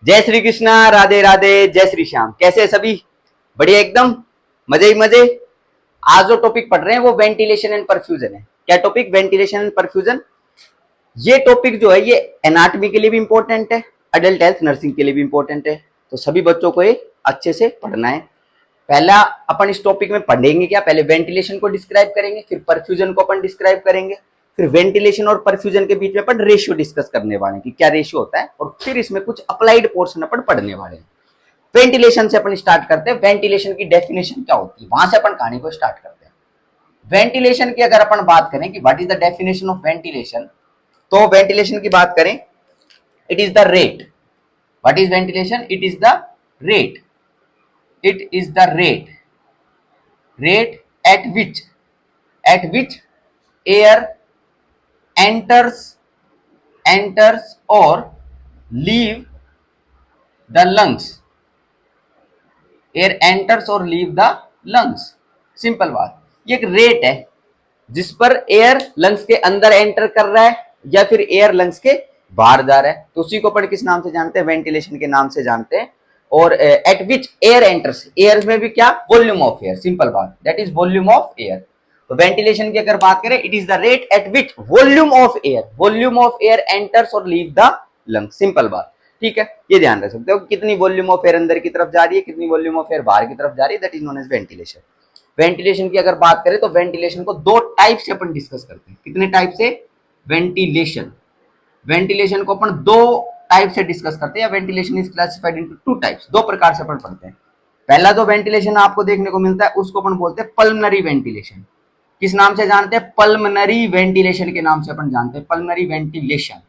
जय श्री कृष्णा, राधे राधे, जय श्री श्याम। कैसे है सभी? बढ़िया एकदम, मजे ही मजे। आज जो टॉपिक पढ़ रहे हैं वो वेंटिलेशन एंड परफ्यूजन है। क्या टॉपिक? Ventilation and perfusion. ये टॉपिक जो है ये एनाटॉमी के लिए भी इंपॉर्टेंट है, अडल्ट हेल्थ नर्सिंग के लिए भी इंपॉर्टेंट है। तो सभी बच्चों को ये अच्छे से पढ़ना है। पहला अपन इस टॉपिक में पढ़ेंगे क्या? पहले वेंटिलेशन को डिस्क्राइब करेंगे, फिर परफ्यूजन को अपन डिस्क्राइब करेंगे, फिर वेंटिलेशन और परफ्यूजन के बीच में अपन रेशियो डिस्कस करने वाले हैं कि क्या रेशियो होता है, और फिर इसमें कुछ अप्लाइड पोर्शन अपन पढ़ने वाले हैं। वेंटिलेशन से अपन स्टार्ट करते हैं। वेंटिलेशन की डेफिनेशन क्या होती है, वहां से अपन कहानी को स्टार्ट करते हैं। वेंटिलेशन की अगर अपन बात करें कि what is the definition of ventilation, तो वेंटिलेशन की बात करें, it is the rate. What is ventilation? It is the rate. It is the rate at which air enters or leave the lungs। Air enters और leave the lungs. Simple बात, ये एक rate है जिस पर एयर लंग्स के अंदर enter कर रहा है या फिर एयर लंग्स के बाहर जा रहा है। तो उसी को अपन किस नाम से जानते हैं? वेंटिलेशन के नाम से जानते हैं। और एट विच एयर एंटर्स, एयर में भी क्या? Volume of air. सिंपल बात, that is volume of air. तो वेंटिलेशन की अगर बात करें, it is the rate at which volume of air enters और लीव द लंग्स। सिंपल बात, ठीक है। ये ध्यान रख सकते हो कितनी वॉल्यूम ऑफ एयर अंदर की तरफ जा रही है, कितनी वॉल्यूम ऑफ एयर बाहर की तरफ जा रही है, that is known as ventilation. Ventilation की अगर बात करें तो वेंटिलेशन को दो टाइप से अपन डिस्कस करते हैं। कितने टाइप से? वेंटिलेशन को अपन दो टाइप से डिस्कस करते हैं। Ventilation is classified into two types. दो प्रकार से अपन पढ़ते हैं। पहला जो वेंटिलेशन आपको देखने को मिलता है उसको अपन बोलते हैं पल्मनरी वेंटिलेशन। किस नाम से जानते हैं? पल्मनरी वेंटिलेशन के नाम से अपन जानते हैं, पल्मनरी वेंटिलेशन।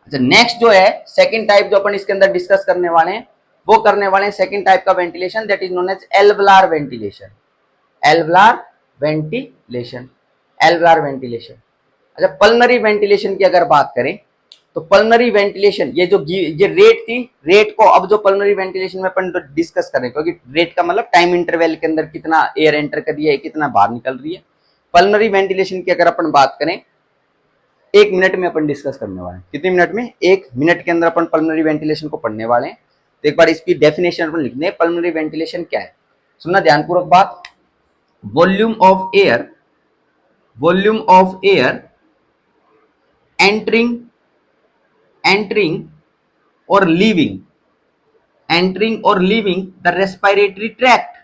अच्छा, नेक्स्ट जो है सेकंड टाइप जो अपन इसके अंदर डिस्कस करने वाले हैं, वो करने वाले हैं सेकंड टाइप का ventilation, that is known as alveolar ventilation. Alveolar ventilation. अच्छा, पल्मनरी वेंटिलेशन की अगर बात करें तो पल्मनरी वेंटिलेशन ये रेट थी। रेट को अब जो पल्मनरी वेंटिलेशन में अपन डिस्कस करें, क्योंकि रेट का मतलब टाइम इंटरवल के अंदर कितना एयर एंटर कर रही है, कितना बाहर निकल रही है। पल्मनरी वेंटिलेशन की अगर अपन बात करें, 1 मिनट में अपन डिस्कस करने वाले हैं। कितने मिनट में? 1 मिनट के अंदर अपन पल्मनरी वेंटिलेशन को पढ़ने वाले हैं। तो एक बार इसकी डेफिनेशन अपन लिखने हैं, पल्मनरी वेंटिलेशन क्या है। सुनना ध्यानपूर्वक बात। वॉल्यूम ऑफ एयर एंटरिंग और leaving the respiratory tract.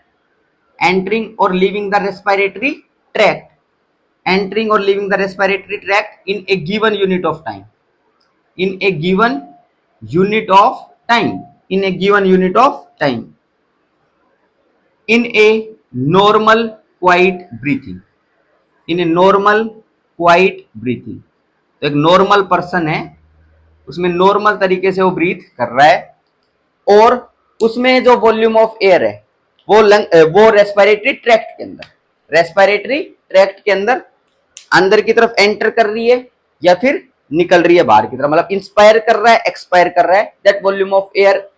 entering or leaving the respiratory tract in a given unit of time, in a given unit of time in a normal quiet breathing। तो एक normal person है, उसमें normal तरीके से वो breathe कर रहा है, और उसमें जो वॉल्यूम ऑफ एयर है वो रेस्पिरेटरी ट्रैक्ट के अंदर की तरफ एंटर कर रही है या फिर निकल रही है बाहर की तरफ, मतलब इंस्पायर कर रहा है, एक्सपायर कर रहा है। That volume of air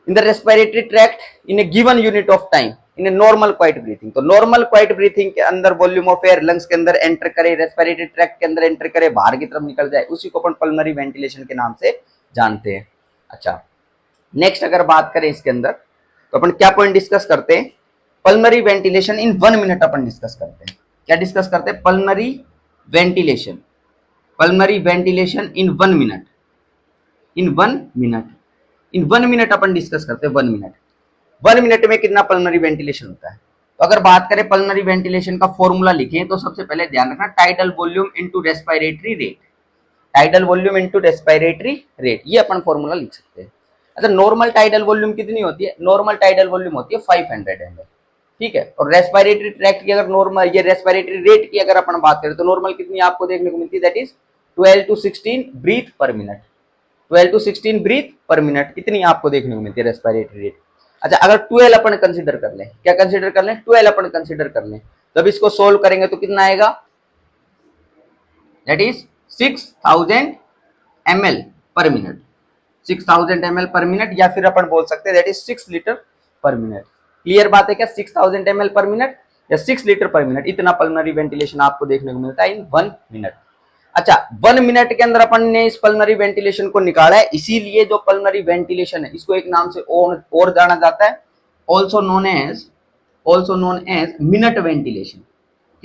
in the respiratory tract in A given unit of time in a normal quite breathing. तो नॉर्मल क्वाइट ब्रीथिंग के अंदर वॉल्यूम ऑफ एयर लंग्स के अंदर एंटर करे, रेस्पिरेटरी ट्रैक्ट के अंदर एंटर करे, बाहर की तरफ निकल जाए, उसी को अपन पल्मनरी वेंटिलेशन के नाम से जानते हैं। अच्छा, नेक्स्ट अगर बात करें इसके अंदर, तो अपन क्या पॉइंट डिस्कस करते हैं? पल्मनरी वेंटिलेशन इन 1 मिनट अपन डिस्कस करते हैं। क्या डिस्कस करते हैं? पल्मनरी वेंटिलेशन इन 1 मिनट। इन 1 मिनट अपन डिस्कस करते हैं। 1 मिनट में कितना पल्मनरी वेंटिलेशन होता है? तो अगर बात करें पल्मनरी वेंटिलेशन का फॉर्मूला लिखें, तो सबसे पहले ध्यान रखना, tidal volume into respiratory rate, ये अपन फॉर्मूला लिख सकते हैं। अच्छा, नॉर्मल टाइडल वॉल्यूम कितनी होती है? नॉर्मल टाइडल वॉल्यूम होती है 500 ml, ठीक है। और रेस्पिरेटरी ट्रैक्ट की अगर नॉर्मल, ये रेस्पिरेटरी रेट की अगर अपन बात करें तो नॉर्मल कितनी आपको देखने को मिलती है? That is 12 to 16 breath per minute, इतनी आपको देखने को मिलती है रेस्पिरेटरी रेट। अच्छा, अगर 12 अपन कंसीडर कर लें, क्या कंसीडर कर लें? 12 अपन कंसीडर कर लें, जब इसको सोल्व करेंगे तो कितना आएगा? That is 6000 ml per minute, 6000 ml per minute, या फिर अपन बोल सकते हैं दैट इज 6 लीटर पर मिनट। क्लियर बात है क्या? 6000 ml पर मिनट या 6 लीटर पर मिनट, इतना पल्मनरी वेंटिलेशन आपको देखने को मिलता है इन 1 मिनट। अच्छा 1 मिनट के अंदर अपन ने इस पल्मनरी वेंटिलेशन को निकाला है, इसीलिए जो पल्मनरी वेंटिलेशन है इसको एक नाम से और जाना जाता है, also known as minute ventilation.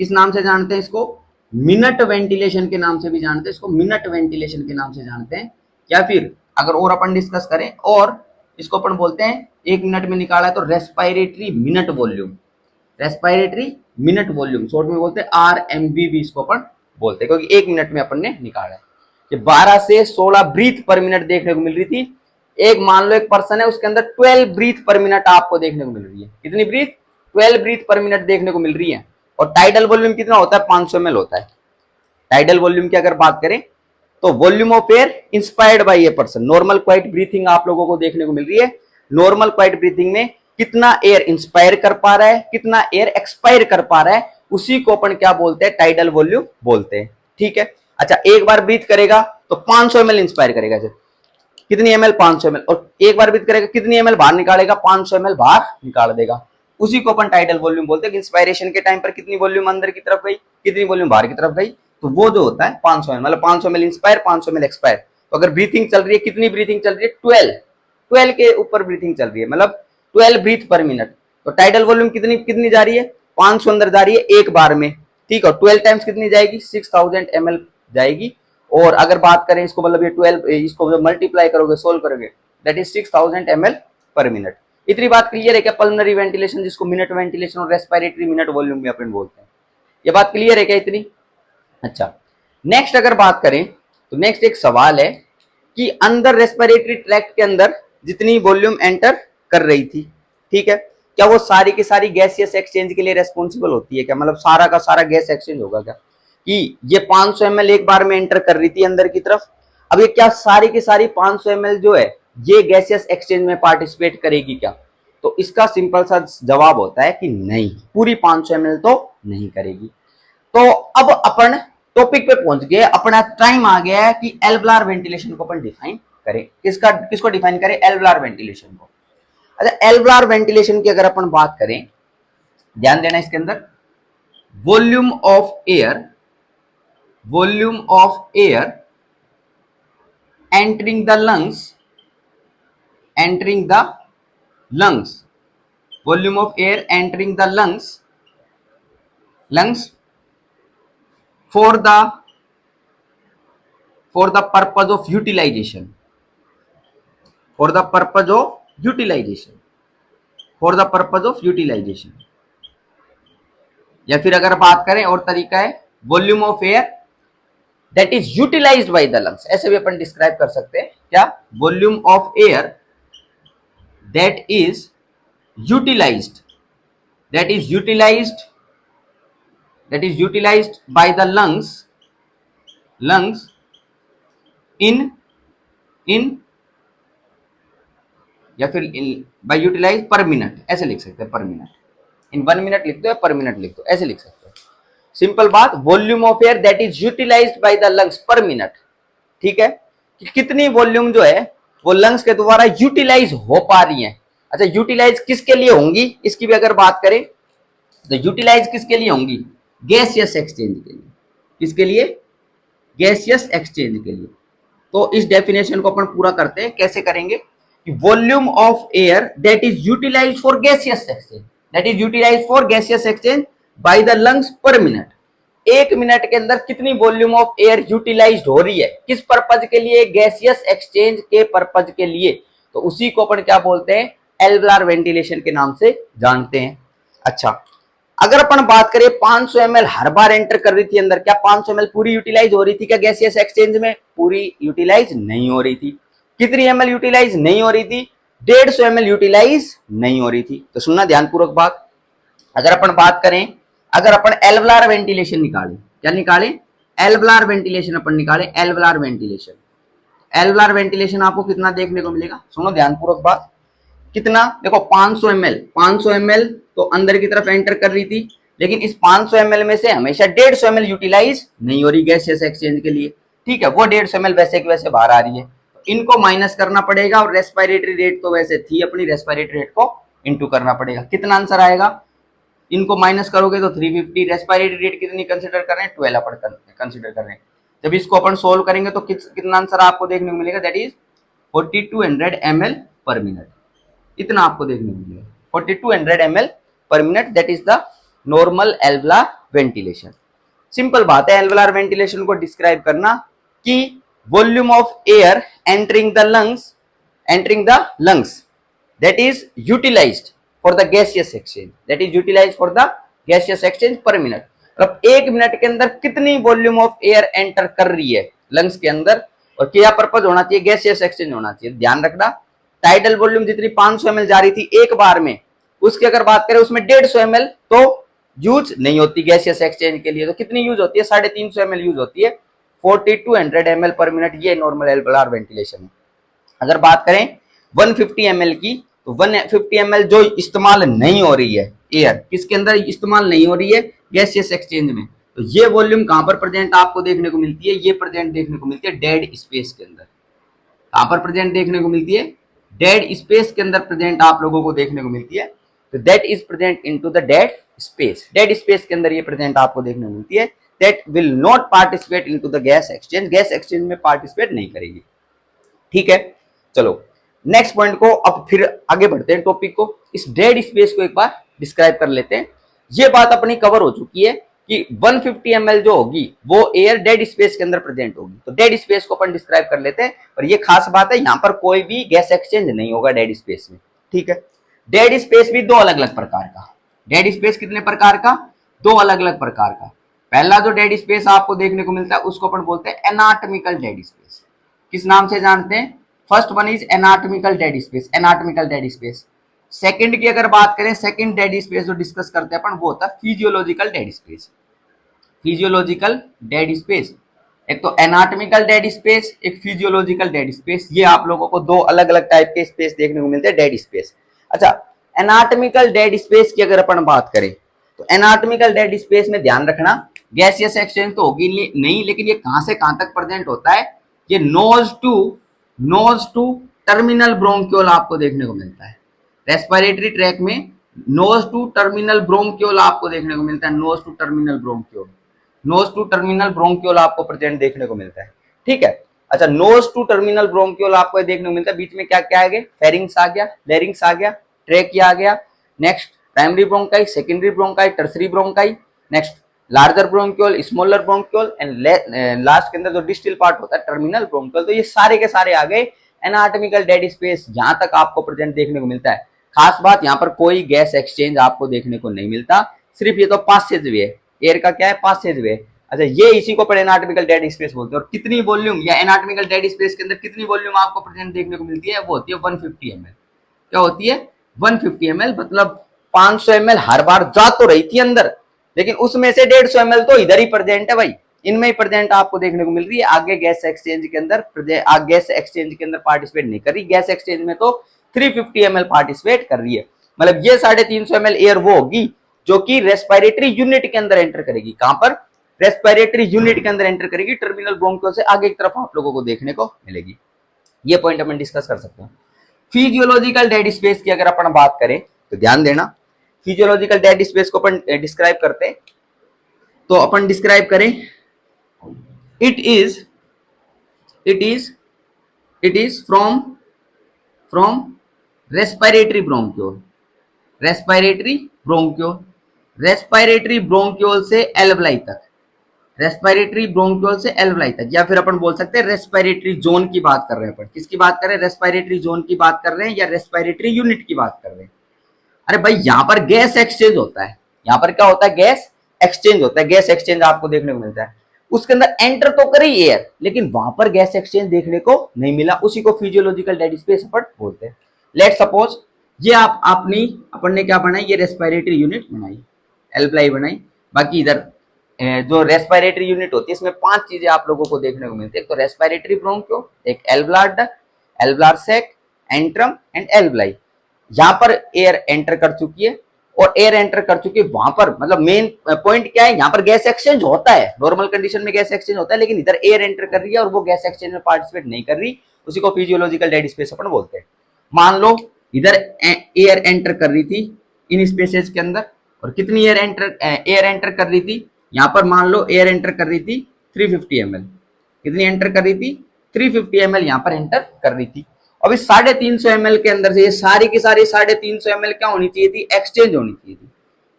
किस नाम से जानते हैं इसको? मिनट वेंटिलेशन के नाम से भी जानते हैं इसको, मिनट वेंटिलेशन के नाम से जानते हैं। या फिर अगर और अपन डिस्कस करें, और इसको अपन बोलते हैं 1 मिनट में निकाला है तो respiratory minute volume, respiratory minute volume short में बोलते हैं RMV भी इसको अपन बोलते हैं, क्योंकि 1 मिनट में अपन ने निकाला है। ये 12 से 16 ब्रीथ पर मिनट देखने को मिल रही थी। एक मान लो एक पर्सन है, उसके अंदर 12 ब्रीथ पर मिनट आपको देखने को मिल रही है। कितनी ब्रीथ? 12 ब्रीथ पर मिनट देखने को मिल रही है। और टाइडल वॉल्यूम कितना होता है? 500 ml होता है। टाइडल वॉल्यूम की अगर बात करें तो volume of air inspired by a person, normal quite breathing आप लोगों को देखने को मिल रही है। नॉर्मल क्वाइट ब्रीथिंग में कितना एयर इंस्पायर कर पा रहा है, कितना एयर एक्सपायर कर पा रहा है, उसी को अपन क्या बोलते हैं? टाइडल वॉल्यूम बोलते हैं। ठीक है। अच्छा एक बार ब्रीथ करेगा तो 500 ml इंस्पायर करेगा, कितनी ml? 500 ml। और एक बार ब्रीथ करेगा कितनी ml बाहर निकालेगा? 500 ml बाहर निकाल देगा। उसी को अपन टाइडल वॉल्यूम बोलते हैं कि इंस्पायरेशन के टाइम पर कितनी वॉल्यूम अंदर की तरफ गई, कितनी वॉल्यूम बाहर की तरफ गई, तो वो जो होता है 500 ml, मतलब 500 ml इंस्पायर, 500 ml एक्सपायर। तो अगर ब्रीथिंग चल रही है, कितनी ब्रीथिंग चल रही है? 12 के ऊपर ब्रीथिंग चल रही है, मतलब 12 ब्रीथ पर मिनट। तो टाइडल वॉल्यूम कितनी कितनी जा रही है? 500 अंदर जा रही है एक बार में। ठीक है। 12 टाइम्स कितनी जाएगी? 6000 ml जाएगी। और अगर बात करें इसको, मतलब ये 12, इसको जब मल्टीप्लाई करोगे, सोल्व करोगे, that is 6000 ml per minute. इतनी बात क्लियर है क्या? पल्मनरी वेंटिलेशन जिसको मिनट वेंटिलेशन और रेस्पिरेटरी मिनट वॉल्यूम भी अपन बोलते हैं, ये बात क्लियर है क्या इतनी? अच्छा नेक्स्ट अगर बात करें तो नेक्स्ट एक सवाल है कि अंदर रेस्पिरेटरी ट्रैक्ट के अंदर जितनी वॉल्यूम एंटर कर रही थी, ठीक है, क्या वो सारी की सारी गैसियस एक्सचेंज के लिए रेस्पॉन्सिबल होती है क्या? मतलब सारा का सारा गैस एक्सचेंज होगा क्या? कि ये 500 ml एक बार में एंटर कर रही थी अंदर की तरफ, अब ये क्या सारी की सारी 500 ml जो है ये गैसियस एक्सचेंज में पार्टिसिपेट करेगी क्या? तो इसका सिंपल सा जवाब होता है कि नहीं, पूरी 500 ml तो नहीं करेगी। तो अब अपन टॉपिक पे पहुंच गए, अपना टाइम आ गया है कि एल्वुलर वेंटिलेशन को अपन डिफाइन करें। किसको डिफाइन करें? एल्वुलर वेंटिलेशन को। अच्छा एल्वुलर वेंटिलेशन की अगर अपन बात करें, ध्यान देना इसके अंदर, volume of air entering the lungs, volume of air entering the lungs for the purpose of utilization, या फिर अगर बात करें और तरीका है, volume of air that is utilised by the lungs, ऐसे भी अपन डिस्क्राइब कर सकते हैं क्या? Volume of air that is utilised by the lungs in या फिर बाय यूटिलाइज पर मिनट, ऐसे लिख सकते हैं, पर मिनट। इन 1 मिनट लिख दो या पर मिनट लिख दो, ऐसे लिख सकते हो। सिंपल बात, volume of air that is utilised by the lungs per minute. ठीक है, कि कितनी वॉल्यूम जो है वो लंग्स के द्वारा यूटिलाइज हो पा रही है। अच्छा यूटिलाइज किसके लिए होंगी, इसकी भी अगर बात करें तो यूटिलाइज किसके लिए होंगी? गैसियस एक्सचेंज के लिए। किसके लिए? गैसियस एक्सचेंज के लिए। तो इस डेफिनेशन को अपन पूरा करते हैं, कैसे करेंगे कि volume of air that is utilised for gaseous exchange by the lungs per minute. 1 minute के अंदर कितनी वॉल्यूम ऑफ एयर यूटिलाइज्ड हो रही है, किस पर्पज के लिए? गैसियस एक्सचेंज के पर्पज के लिए। तो उसी को अपन क्या बोलते हैं? एल्वुलर वेंटिलेशन के नाम से जानते हैं। अच्छा अगर अपन बात करें 500 ml हर बार एंटर कर रही थी अंदर, क्या 500 ml पूरी यूटिलाइज हो रही थी क्या गैसियस एक्सचेंज में? पूरी यूटिलाइज नहीं हो रही थी। कितनी ml यूटिलाइज नहीं हो रही थी? 150 ml यूटिलाइज नहीं हो रही थी। तो सुनना ध्यानपूर्वक बात, अगर अपन बात करें, अगर अपन एल्वुलर वेंटिलेशन निकालें, क्या निकालें? एल्वुलर वेंटिलेशन अपन निकालें, एल्वुलर वेंटिलेशन आपको कितना देखने को मिलेगा? सुनो ध्यानपूर्वक बात, कितना? देखो 500 ml तो अंदर की तरफ एंटर कर रही थी, लेकिन इस 500 ml में से हमेशा 150 ml यूटिलाइज नहीं हो रही गैसियस एक्सचेंज के लिए। ठीक है, वो 150 ml वैसे की वैसे बाहर आ रही है, तो इनको माइनस करना पड़ेगा, और रेस्पिरेटरी रेट तो वैसे थी अपनी, रेस्पिरेटरी रेट को इंटू करना पड़ेगा। कितना आंसर आएगा? इनको माइनस करोगे तो 350। रेस्पिरेटरी रेट कितनी कंसिडर कर रहे हैं? 12 अपन कंसिडर कर रहे हैं। जब इसको अपन सोल्व करेंगे तो कितना आंसर आपको देखने को मिलेगा, that is 4200 ml per minute, इतना आपको देखने को मिलेगा 4200 ml per minute, that is the normal alveolar ventilation. Simple बात है एल्वुलर वेंटिलेशन को डिस्क्राइब करना कि volume of air entering the lungs that is utilised for the gaseous exchange, that is utilised for the gaseous exchange per minute. मतलब एक minute के अंदर कितनी वॉल्यूम ऑफ एयर एंटर कर रही है लंग्स के अंदर, और क्या पर्पज होना चाहिए, गैसियस एक्सचेंज होना चाहिए। ध्यान रखना टाइडल वॉल्यूम जितनी 500 ml जा रही थी एक बार में, उसकी अगर बात करें उसमें 150 ml तो यूज नहीं होती गैसियस एक्सचेंज के लिए, तो कितनी यूज होती है, 350 ml यूज होती है, 4200 ml पर मिनट, ये नॉर्मल एल्वुलर वेंटिलेशन है। अगर बात करें 150 ml की, तो 150 ml जो इस्तेमाल नहीं हो रही है एयर, किसके अंदर इस्तेमाल नहीं हो रही है, गैसियस एक्सचेंज में, तो ये वॉल्यूम कहां पर प्रेजेंट आपको देखने को मिलती है, ये प्रेजेंट देखने को मिलती है डेड स्पेस के अंदर। कहां पर प्रेजेंट देखने को मिलती है, डेड स्पेस के अंदर प्रेजेंट आप लोगों को देखने को मिलती है। तो that is present into the dead space, dead space के अंदर ये प्रेजेंट आपको देखने को मिलती है, that will not participate into the gas exchange, gas exchange में पार्टिसिपेट नहीं करेगी। ठीक है, चलो नेक्स्ट पॉइंट को अब फिर आगे बढ़ते हैं, टॉपिक को, इस डेड स्पेस को एक बार डिस्क्राइब कर लेते हैं। ये बात अपनी कवर हो चुकी है कि 150 ml जो होगी वो एयर डेड स्पेस के अंदर प्रेजेंट होगी, तो डेड स्पेस को अपन डिस्क्राइब कर लेते हैं। और ये खास बात है, यहां पर कोई भी गैस एक्सचेंज नहीं होगा डेड स्पेस में। ठीक है, डेड स्पेस भी दो अलग अलग प्रकार का, डेड स्पेस कितने प्रकार का, दो अलग अलग प्रकार का। पहला जो डेड स्पेस आपको देखने को मिलता है उसको अपन बोलते हैं एनाटॉमिकल डेड स्पेस। किस नाम से जानते हैं, first one is anatomical dead space, anatomical dead space. Second की अगर बात करें, सेकंड डेड स्पेस जो डिस्कस करते हैं अपन, वो होता है physiological dead space. Physiological dead space, एक तो एनाटॉमिकल डेड स्पेस, एक फिजियोलॉजिकल डेड स्पेस, ये आप लोगों को दो अलग अलग टाइप के स्पेस देखने को मिलते हैं डेड स्पेस। अच्छा, एनाटॉमिकल डेड स्पेस की अगर अपन बात करें, तो एनाटॉमिकल डेड स्पेस में ध्यान रखना गैसियस एक्सचेंज तो होगी नहीं, लेकिन ये कहां से कहां तक प्रेजेंट होता है, ये नोज टू टर्मिनल ब्रोंक्यूल आपको देखने को मिलता है। रेस्पिरेटरी ट्रैक में नोज टू टर्मिनल ब्रोंक्यूल आपको देखने को मिलता है, nose to terminal bronchiole, nose to terminal bronchiole आपको प्रेजेंट देखने को मिलता है। ठीक है, अच्छा, नोज टू टर्मिनल ब्रोंक्यूल आपको देखने को मिलता है। बीच में क्या क्या आ गया, फेरिंग्स आ गया, लेरिंग्स आ गया, ट्रेकिया आ गया, next primary bronchi, secondary bronchi, tertiary bronchi, next larger bronchiole, smaller bronchiole, and last के अंदर जो डिस्टल पार्ट होता है टर्मिनल ब्रोंक्यूल। तो ये सारे के सारे आ गए एनाटॉमिकल डेड स्पेस, जहां तक आपको प्रेजेंट देखने को मिलता है। खास बात, यहाँ पर कोई गैस एक्सचेंज आपको देखने को नहीं मिलता, सिर्फ ये तो पासेज वे है, एयर का क्या है, पासेज वे। अच्छा, ये इसी को पर एनाटॉमिकल डेड स्पेस बोलते हैं। और कितनी वॉल्यूम या एनाटॉमिकल डेड स्पेस के अंदर कितनी वॉल्यूम आपको प्रेजेंट देखने को मिलती है, वो होती है 150 ml। क्या होती है, 150 ml, मतलब 500 ml हर बार जा तो रही थी अंदर, लेकिन उसमें से 150 ml तो इधर ही प्रेजेंट है भाई, इनमें ही प्रेजेंट आपको देखने को मिल रही है। आगे गैस एक्सचेंज के अंदर गैस एक्सचेंज के अंदर पार्टिसिपेट नहीं कर रही, गैस एक्सचेंज में तो 350 ml पार्टिसिपेट कर रही है। मतलब ये 350 ml एयर वो होगी जो कि रेस्पिरेटरी यूनिट के अंदर एंटर करेगी। कहां पर, रेस्पिरेटरी यूनिट के अंदर एंटर करेगी, टर्मिनल ब्रोंक्यूल से आगे की तरफ आप लोगों को देखने को मिलेगी। ये पॉइंट अपन डिस्कस कर सकते हैं। फिजियोलॉजिकल डेड स्पेस की अगर अपन बात करें तो ध्यान देना, फिजियोलॉजिकल डेड स्पेस को अपन डिस्क्राइब करते हैं, तो अपन डिस्क्राइब करें, it is from respiratory bronchiole, respiratory bronchiole से एल्वलाई तक, रेस्पिरेटरी ब्रोंक्यूल से एल्वलाई तक, या फिर अपन बोल सकते हैं रेस्पिरेटरी जोन की बात कर रहे हैं अपन। किसकी बात कर रहे हैं, रेस्पिरेटरी जोन की बात कर रहे हैं या रेस्पिरेटरी यूनिट की बात कर रहे हैं। अरे भाई, यहां पर गैस एक्सचेंज होता है, यहां पर क्या होता है, गैस एक्सचेंज होता है। गैस एक्सचेंज आपको देखने को मिलता है, उसके अंदर एंटर तो करी एयर, लेकिन वहां पर गैस एक्सचेंज देखने को नहीं मिला, उसी को फिजियोलॉजिकल डेड स्पेस अपन बोलते हैं। लेट सपोज ये अपन ने क्या बनाई, ये रेस्पिरेटरी यूनिट बनाई, एल्वलाई बनाई। बाकी इधर जो रेस्पिरेटरी यूनिट होती है, इसमें 5 चीजें आप लोगों को देखने को मिलती है। एक तो रेस्पिरेटरी ब्रोंक्यूल, एक alveolar duct, alveolar sac, antrum and alveoli. यहां पर एयर एंटर कर चुकी है, और एयर एंटर कर चुकी है वहां पर, मतलब मेन पॉइंट क्या है, यहां पर गैस एक्सचेंज होता है, नॉर्मल कंडीशन में गैस एक्सचेंज होता है, लेकिन इधर एयर एंटर कर रही है और वो गैस एक्सचेंज में पार्टिसिपेट नहीं कर रही, उसी को फिजियोलॉजिकल डेड स्पेस अपन बोलते हैं। मान लो इधर एयर एंटर कर रही थी इन स्पेसेस के अंदर, और कितनी एयर एंटर कर रही थी, यहां पर मान लो एयर एंटर कर रही थी 350 ml, कितनी एंटर कर रही थी, 350 ml यहाँ पर एंटर कर रही थी। अब इस 350 ml के अंदर से ये सारी की सारी 350 ml क्या होनी चाहिए थी, एक्सचेंज होनी चाहिए थी।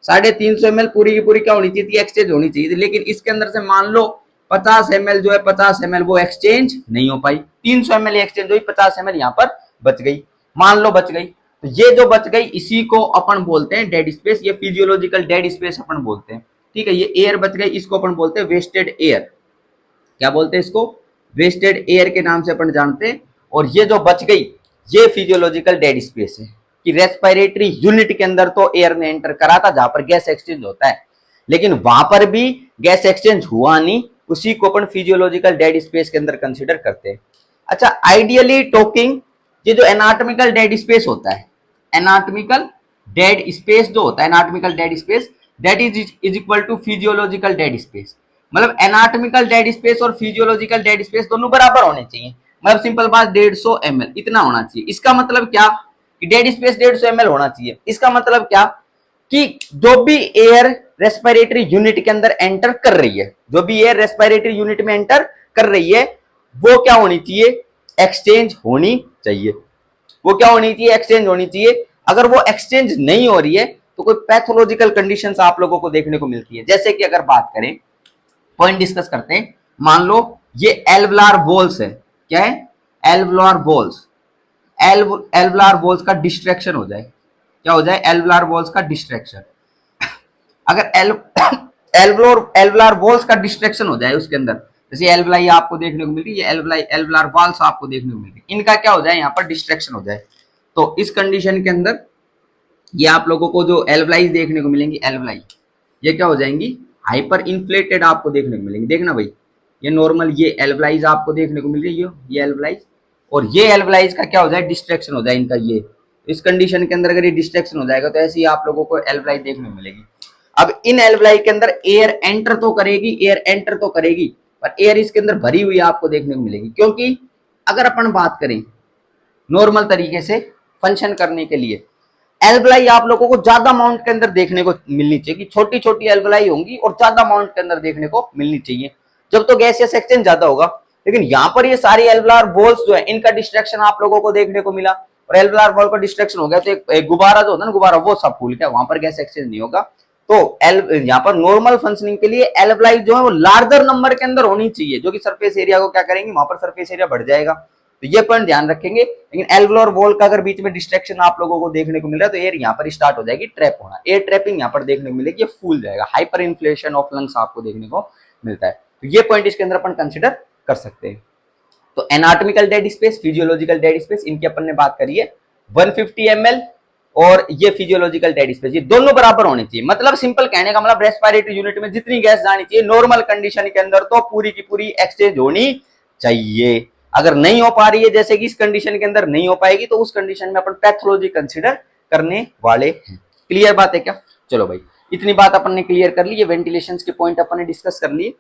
350 ml पूरी की पूरी क्या होनी चाहिए थी, एक्सचेंज होनी चाहिए थी। लेकिन इसके अंदर से मान लो 50 ml जो है 50 ml वो एक्सचेंज नहीं हो पाई, 300 ml एक्सचेंज हुई, 50 ml यहाँ पर बच गई, मान लो बच गई। तो ये जो बच गई इसी को अपन बोलते हैं डेड स्पेस, ये फिजियोलॉजिकल डेड स्पेस अपन बोलते हैं। ठीक है, ये एयर बच गई, इसको अपन बोलते हैं वेस्टेड एयर। क्या बोलते हैं इसको, वेस्टेड एयर के नाम से अपन जानते हैं। और ये जो बच गई ये फिजियोलॉजिकल डेड स्पेस है कि रेस्पिरेटरी यूनिट के अंदर तो एयर ने एंटर करा था जहां पर गैस एक्सचेंज होता है, लेकिन वहां पर भी गैस एक्सचेंज हुआ नहीं, उसी को अपन फिजियोलॉजिकल डेड स्पेस के अंदर कंसीडर करते हैं। अच्छा, आइडियली टॉकिंग ये जो एनाटॉमिकल डेड स्पेस होता है, एनाटॉमिकल डेड स्पेस जो होता है, anatomical dead space that is equal to physiological dead space. मतलब एनाटॉमिकल डेड स्पेस और फिजियोलॉजिकल डेड स्पेस दोनों बराबर होने चाहिए। मतलब सिंपल बात 150 ml इतना होना चाहिए। इसका मतलब क्या कि डेड स्पेस 150 ml होना चाहिए। इसका मतलब क्या कि जो भी एयर रेस्पिरेटरी यूनिट के अंदर एंटर कर रही है, जो भी एयर रेस्पिरेटरी यूनिट में एंटर कर रही है वो क्या होनी चाहिए, एक्सचेंज होनी चाहिए। वो क्या होनी चाहिए, एक्सचेंज होनी चाहिए। अगर वो एक्सचेंज नहीं हो रही है तो कोई पैथोलॉजिकल कंडीशंस आप लोगों को देखने को मिलती है। जैसे कि अगर बात करें, पॉइंट डिस्कस करते हैं, मान लो ये एल्वुलार वॉल्स है, क्या है, एल्वुलार वॉल्स, एल्वुलार वॉल्स का डिस्ट्रैक्शन हो जाए, क्या हो जाए, एल्वुलार वॉल्स का डिस्ट्रैक्शन। अगर एल्वुलार वॉल्स का डिस्ट्रैक्शन हो जाए उसके अंदर, जैसे एल्वुलाई आपको देखने को मिल रही है, एल्वुलाई एल्वुलार वॉल्स आपको देखने को मिल रही है, इनका क्या हो जाए, यहाँ पर डिस्ट्रैक्शन हो जाए, तो इस कंडीशन के अंदर ये आप लोगों को जो एल्वुलाइज देखने को मिलेंगी, एल्वुलाई ये क्या हो जाएंगी, हाइपर इन्फ्लेटेड आपको देखने को मिलेंगी। देखना भाई, ये नॉर्मल ये एल्वुलाइज आपको देखने को मिल रही है, ये एल्वुलाइज, और ये एल्वुलाइज का क्या हो जाए, डिस्ट्रैक्शन हो जाए इनका। ये इस कंडीशन के अंदर अगर ये डिस्ट्रैक्शन हो जाएगा तो ऐसे ही आप लोगों को एल्वुलाइज देखने को मिलेगी। अब इन एल्वुलाई के अंदर एयर एंटर तो करेगी, एयर एंटर तो करेगी, पर एयर इसके अंदर भरी हुई आपको देखने को मिलेगी। क्योंकि अगर अपन बात करें नॉर्मल तरीके से फंक्शन करने के लिए, एल्वुलाई आप लोगों को ज्यादा अमाउंट के अंदर देखने को मिलनी चाहिए, कि छोटी छोटी एल्वुलाई होंगी और ज्यादा अमाउंट के अंदर देखने को मिलनी चाहिए, जब तो गैसियस एक्सचेंज ज्यादा होगा। लेकिन यहाँ पर ये सारी एल्वुलार वॉल्स जो है इनका डिस्ट्रैक्शन आप लोगों को देखने को मिला, और एल्वुलार वॉल का डिस्ट्रैक्शन हो गया तो एक गुब्बारा जो होता है ना, गुब्बारा वो सब फूल गया, वहां पर गैस एक्सचेंज नहीं होगा। तो यहाँ पर नॉर्मल फंक्शनिंग के लिए एल्वुलाई जो है वो लार्जर नंबर के अंदर होनी चाहिए, जो कि सरफेस एरिया को क्या करेंगे, वहां पर सरफेस एरिया बढ़ जाएगा। तो ये पॉइंट ध्यान रखेंगे। लेकिन एल्वुलर वॉल का अगर बीच में डिस्ट्रैक्शन आप लोगों को देखने को मिल रहा है तो एयर यहाँ पर स्टार्ट हो जाएगी ट्रैप होना, एयर ट्रैपिंग यहाँ पर देखने को मिलेगी, ये फूल जाएगा, हाइपर इन्फ्लेशन ऑफ लंग्स आपको देखने को मिलता है। तो ये पॉइंट इसके अंदर अपन कंसिडर कर सकते हैं। तो anatomical dead space, physiological dead space, इनकी अपन ने बात करी है। 150 ml और ये फिजियोलॉजिकल डेड स्पेस, ये दोनों बराबर होने चाहिए। मतलब सिंपल कहने का मतलब रेस्पिरेटरी यूनिट में जितनी गैस जानी चाहिए नॉर्मल कंडीशन के अंदर तो पूरी की पूरी एक्सचेंज होनी चाहिए। अगर नहीं हो पा रही है, जैसे कि इस कंडीशन के अंदर नहीं हो पाएगी, तो उस कंडीशन में अपन पैथोलॉजी कंसीडर करने वाले हैं। क्लियर बात है क्या? चलो भाई, इतनी बात अपन ने क्लियर कर ली, ये वेंटिलेशन के पॉइंट अपन ने डिस्कस कर लिए।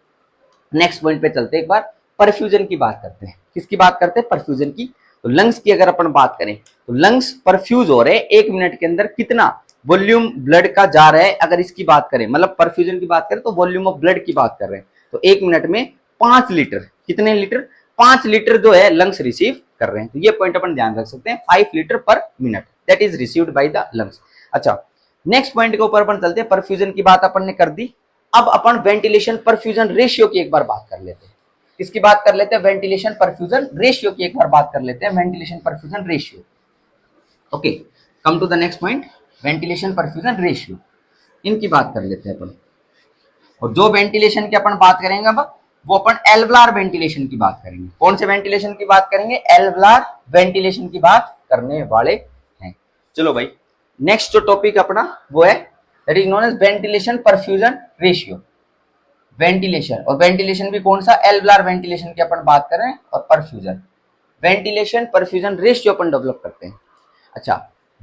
नेक्स्ट पॉइंट पे चलते हैं, एक बार परफ्यूजन की बात करते हैं। किसकी बात करते हैं? परफ्यूजन की। तो लंग्स की अगर अपन बात करें तो लंग्स परफ्यूज हो रहे हैं 1 मिनट के अंदर कितना वॉल्यूम ब्लड का जा रहा है, अगर इसकी बात करें, मतलब परफ्यूजन की बात करें तो वॉल्यूम ऑफ ब्लड की बात कर रहे हैं, तो 1 मिनट में 5 लीटर, कितने लीटर? 5 लीटर जो है लंग्स रिसीव कर रहे हैं। तो ये पॉइंट अपन ध्यान रख सकते हैं, 5 लीटर पर minute that is received by the lungs. अच्छा, नेक्स्ट पॉइंट के ऊपर अपन चलते हैं। परफ्यूजन की बात अपन ने कर दी, अब अपन वेंटिलेशन परफ्यूजन रेशियो की एक बार बात कर लेते हैं। किसकी बात कर लेते हैं? वेंटिलेशन परफ्यूजन रेशियो की एक बार बात कर लेते हैं। Ventilation perfusion ratio, okay, come to the next point, ventilation perfusion ratio, इनकी बात कर लेते हैं अपन। और जो वेंटिलेशन की अपन बात करेंगे अब वो अपन एल्वुलार वेंटिलेशन की बात करेंगे। कौन से वेंटिलेशन की बात करेंगे? एल्वुलार वेंटिलेशन की बात करने वाले हैं। चलो भाई, नेक्स्ट जो टॉपिक अपना वो है that is known as ventilation perfusion ratio. Ventilation, और वेंटिलेशन भी कौन सा? एल्वुलार वेंटिलेशन की अपन बात कर रहे हैं, और परफ्यूजन, वेंटिलेशन परफ्यूजन रेशियो अपन डेवलप करते हैं। अच्छा,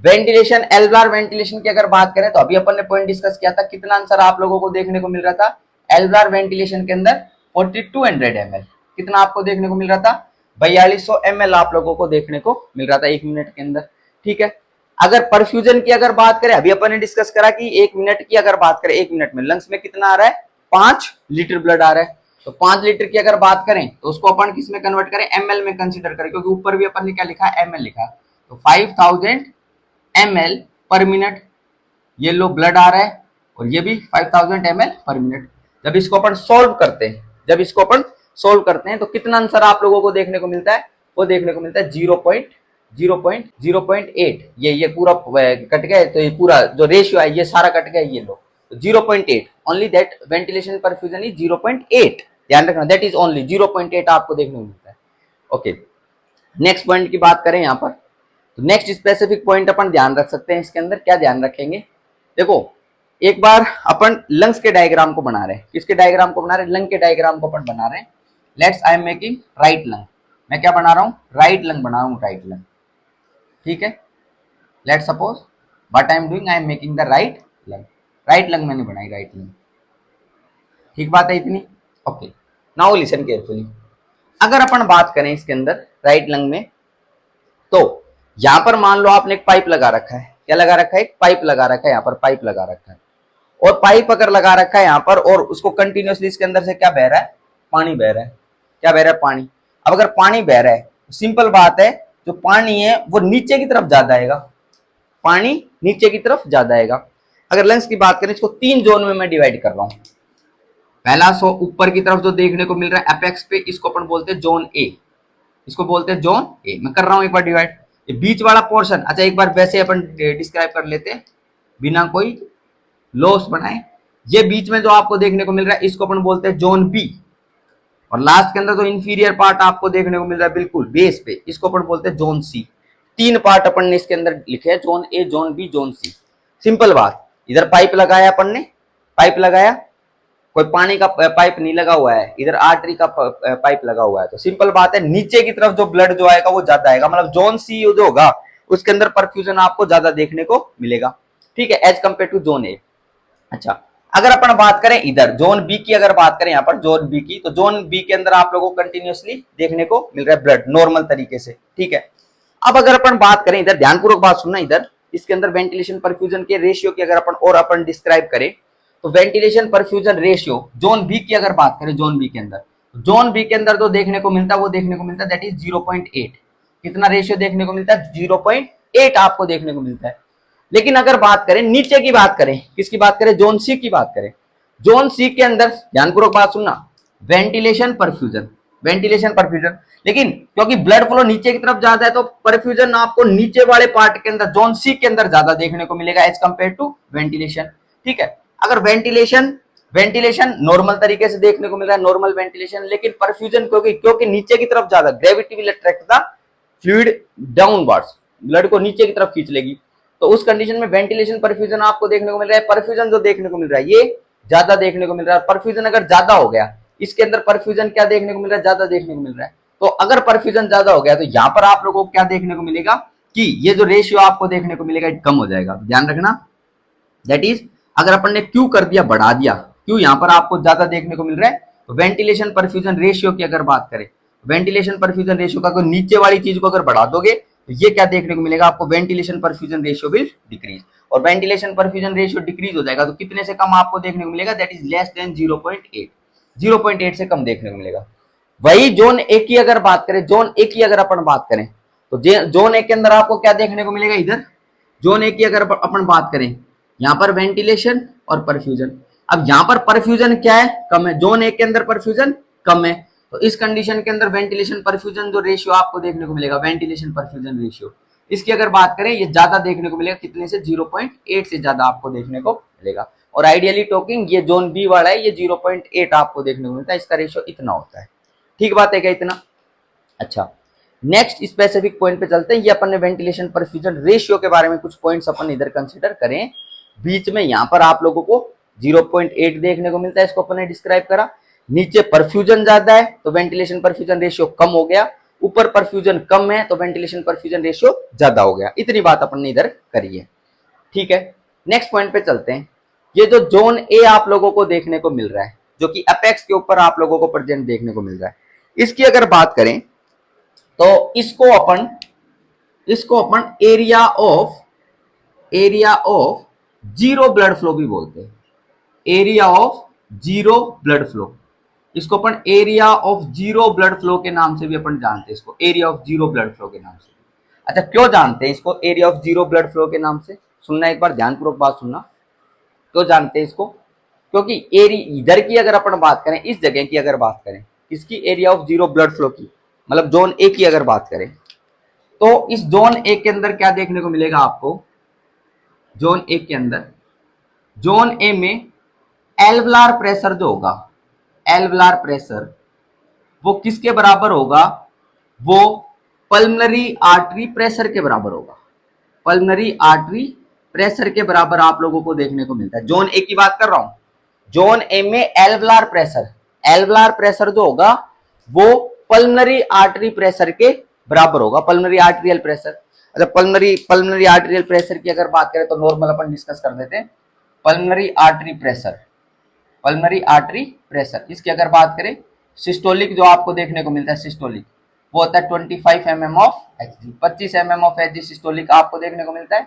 वेंटिलेशन एल्वुलार वेंटिलेशन की अगर बात करें तो अभी अपन ने पॉइंट डिस्कस किया था, कितना आंसर आप लोगों को देखने को मिल रहा था एल्वुलार वेंटिलेशन के अंदर? 4200 ml। कितना आपको देखने को मिल रहा था? 4200 ml आप लोगों को देखने को मिल रहा था 1 मिनट के अंदर। ठीक है, अगर परफ्यूजन की अगर बात करें, अभी अपन ने डिस्कस करा कि 1 मिनट की अगर बात करें, 1 मिनट में लंग्स में कितना आ रहा है? 5 लीटर ब्लड आ रहा है। तो 5 लीटर की अगर बात करें तो उसको अपन किस में कन्वर्ट करें, एमएल में कंसीडर करें, क्योंकि ऊपर भी अपन ने क्या लिखा है, एमएल लिखा है। तो 5000 ml पर मिनट ये लो ब्लड आ रहा है, और ये भी 5000 ml पर मिनट। जब इसको अपन सोल्व करते हैं, तो कितना आंसर आप लोगों को देखने को मिलता है, वो देखने को मिलता है 0.8। ये पूरा कट गया, तो ये पूरा जो रेशियो है ये सारा कट गया, ये लो 0.8। Only that ventilation perfusion is 0.8, ध्यान रखना, दैट इज ओनली 0.8 आपको देखने को मिलता है। ओके, नेक्स्ट पॉइंट की बात करें यहाँ पर, तो नेक्स्ट स्पेसिफिक पॉइंट अपन ध्यान रख सकते हैं। इसके अंदर क्या ध्यान रखेंगे, देखो एक बार अपन लंग्स के डायग्राम को बना रहे हैं, किसके डायग्राम को बना रहे हैं, लंग के डायग्राम को अपन बना रहे हैं। Let's I am making right lung, मैं क्या बना रहा हूँ, राइट लंग बना रहा हूँ, राइट लंग, ठीक है। Let's suppose what I am doing, I am making the right lung, right lung मैंने बनाई, राइट लंग, ठीक बात है इतनी। Okay, now listen carefully. अगर अपन बात करें इसके अंदर राइट लंग में, तो यहां पर मान लो आपने एक पाइप लगा रखा है, क्या लगा रखा है, एक पाइप लगा रखा है, यहाँ पर पाइप लगा रखा है, और पाइप अगर लगा रखा है यहाँ पर, और उसको कंटिन्यूअसली इसके अंदर से क्या बह रहा है, पानी बह रहा है, क्या बह रहा है, पानी। अब अगर पानी बह रहा है, तो सिंपल बात है, जो पानी है वो नीचे की तरफ ज्यादा आएगा, पानी नीचे की तरफ ज्यादा आएगा। अगर लंग्स की बात करें, इसको 3 जोन में मैं डिवाइड कर रहा हूं। पहला ऊपर की तरफ जो देखने को मिल रहा है एपेक्स पे, इसको अपन बोलते हैं जोन ए, इसको बोलते हैं जोन ए। मैं कर रहा हूं एक बार डिवाइड। ये बीच वाला पोर्शन, अच्छा एक बार वैसे अपन डिस्क्राइब कर लेते हैं बिना कोई लॉस बनाए। ये बीच में जो आपको देखने को मिल रहा है, इसको अपन बोलते हैं जोन बी, और लास्ट के अंदर जो इंफीरियर पार्ट आपको देखने को मिल रहा है बिल्कुल बेस पे, इसको अपन बोलते हैं जोन सी। 3 पार्ट अपन ने इसके अंदर लिखे हैं, zone A, zone B, zone C. Simple बात, इधर पाइप लगाया अपन ने, पाइप लगाया, कोई पानी का पाइप नहीं लगा हुआ है, इधर आर्टरी का पाइप लगा हुआ है, तो सिंपल बात है नीचे की तरफ जो ब्लड जो आएगा वो ज्यादा आएगा, मतलब जोन सी जो होगा उसके अंदर परफ्यूजन आपको ज्यादा देखने को मिलेगा, ठीक है, as compared to zone A. अच्छा, अगर अपन बात करें इधर जोन बी की, अगर बात करें यहाँ पर जोन बी की, तो जोन बी के अंदर आप लोगों को कंटिन्यूअसली देखने को मिल रहा है ब्लड नॉर्मल तरीके से, ठीक है। अब अगर अपन बात करें इधर, ध्यानपूर्वक बात सुनना, इधर इसके अंदर वेंटिलेशन परफ्यूजन के रेशियो की अगर अपन डिस्क्राइब करें, तो ventilation perfusion ratio zone B की अगर बात करें, जोन बी के अंदर जो देखने को मिलता है वो देखने को मिलता है दैट इज 0.8। कितना रेशियो देखने को मिलता है, 0.8 आपको देखने को मिलता है। लेकिन अगर बात करें नीचे की बात करें, किसकी बात करें, जोन सी की बात करें, जोन सी के अंदर ध्यानपूर्वक बात सुनना, वेंटिलेशन परफ्यूजन, लेकिन क्योंकि ब्लड फ्लो नीचे की तरफ ज्यादा है, तो परफ्यूजन आपको नीचे वाले पार्ट के अंदर जोन सी के अंदर ज्यादा देखने को मिलेगा एज कंपेयर टू वेंटिलेशन, ठीक है। अगर वेंटिलेशन नॉर्मल तरीके से देखने को मिल रहा है, नॉर्मल वेंटिलेशन, लेकिन परफ्यूजन क्योंकि नीचे की तरफ ज्यादा, gravity will attract the fluid downwards, blood को नीचे की तरफ खींच लेगी, तो उस कंडीशन में वेंटिलेशन परफ्यूजन आपको देखने को मिल रहा है, परफ्यूजन जो देखने को मिल रहा है ये ज्यादा देखने को मिल रहा है। परफ्यूजन अगर ज्यादा हो गया, इसके अंदर परफ्यूजन क्या देखने को मिल रहा है, ज्यादा देखने को मिल रहा है। तो अगर परफ्यूजन ज्यादा हो गया, तो यहाँ पर आप लोगों को क्या देखने को मिलेगा कि ये जो रेशियो आपको देखने को मिलेगा कम हो जाएगा, ध्यान रखना। दैट इज, अगर अपन ने क्यू कर दिया, बढ़ा दिया, क्यू यहाँ पर आपको ज्यादा देखने को मिल रहा है, तो वेंटिलेशन परफ्यूजन रेशियो की अगर बात करें, वेंटिलेशन परफ्यूजन रेशियो का नीचे वाली चीज को अगर बढ़ा दोगे, तो ये क्या देखने को मिलेगा आपको, ventilation perfusion ratio will decrease, और वेंटिलेशन परफ्यूजन रेशियो डिक्रीज हो जाएगा तो कितने से कम आपको देखने को मिलेगा, दैट इज लेस देन 0.8, 0.8 से कम देखने को मिलेगा। वही जोन ए की अगर बात करें, जोन ए की अगर अपन बात करें, तो जोन ए के अंदर आपको क्या देखने को मिलेगा, इधर जोन ए की अगर अपन बात करें, यहाँ पर वेंटिलेशन और परफ्यूजन। अब यहाँ पर परफ्यूजन क्या है, कम है, जोन ए के अंदर परफ्यूजन कम है, तो इस कंडीशन के अंदर वेंटिलेशन परफ्यूजन जो रेशियो आपको देखने को मिलेगा, वेंटिलेशन परफ्यूजन रेशियो, इसकी अगर बात करें ये ज्यादा देखने को मिलेगा, कितने से, 0.8 से ज्यादा आपको देखने को मिलेगा। और आइडियली टॉकिंग ये जोन बी वाला है, ये 0.8 आपको देखने को मिलता है, इसका रेशियो इतना होता है, ठीक बात है क्या, इतना। अच्छा, नेक्स्ट स्पेसिफिक पॉइंट पे चलते हैं। ये अपन ने वेंटिलेशन परफ्यूजन रेशियो के बारे में कुछ पॉइंट्स अपन इधर कंसीडर करें। बीच में यहाँ पर आप लोगों को 0.8 देखने को मिलता है, इसको अपन ने डिस्क्राइब करा। नीचे परफ्यूजन ज्यादा है तो वेंटिलेशन परफ्यूजन रेशियो कम हो गया, ऊपर परफ्यूजन कम है तो वेंटिलेशन परफ्यूजन रेशियो ज्यादा हो गया। इतनी बात अपन ने इधर करी है, ठीक है। नेक्स्ट पॉइंट पे चलते हैं। ये जो जोन ए आप लोगों को देखने को मिल रहा है, जो कि अपेक्स के ऊपर आप लोगों को प्रेजेंट देखने को मिल रहा है, इसकी अगर बात करें तो इसको अपन area of zero blood flow भी बोलते हैं, area of zero blood flow. इसको अपन area of zero blood flow के नाम से भी अपन जानते हैं, इसको area of zero blood flow के नाम से। अच्छा, क्यों जानते हैं इसको area of zero blood flow के नाम से? सुनना एक बार, ध्यानपूर्वक बात सुनना। क्यों जानते हैं इसको? क्योंकि एरिया इधर की अगर अपन बात करें, इस जगह की अगर बात करें, इसकी area of zero blood flow की, मतलब जोन ए की अगर बात करें, तो इस जोन ए के अंदर क्या देखने को मिलेगा आपको? जोन ए के अंदर, जोन ए में एल्वलार प्रेशर जो होगा, एल्वलार प्रेशर वो किसके बराबर होगा? वो पल्मनरी आर्टरी प्रेशर के बराबर होगा। पल्मनरी आर्टरी प्रेशर के बराबर आप लोगों को देखने को मिलता है। जोन ए की बात कर रहा हूं। जोन ए में एल्वलार प्रेशर, एल्वलार प्रेशर जो होगा वो पल्मनरी आर्टरी प्रेशर के बराबर होगा, पल्मनरी आर्टरियल प्रेशर। अच्छा, पल्मनरी आर्टरियल प्रेशर की अगर बात करें तो नॉर्मल अपन डिस्कस कर देते हैं। Pulmonary artery pressure, pulmonary artery pressure, इसकी अगर बात करें, सिस्टोलिक जो आपको देखने को मिलता है, सिस्टोलिक वो होता है 25 mm of Hg, 25 mm of Hg systolic आपको देखने को मिलता है।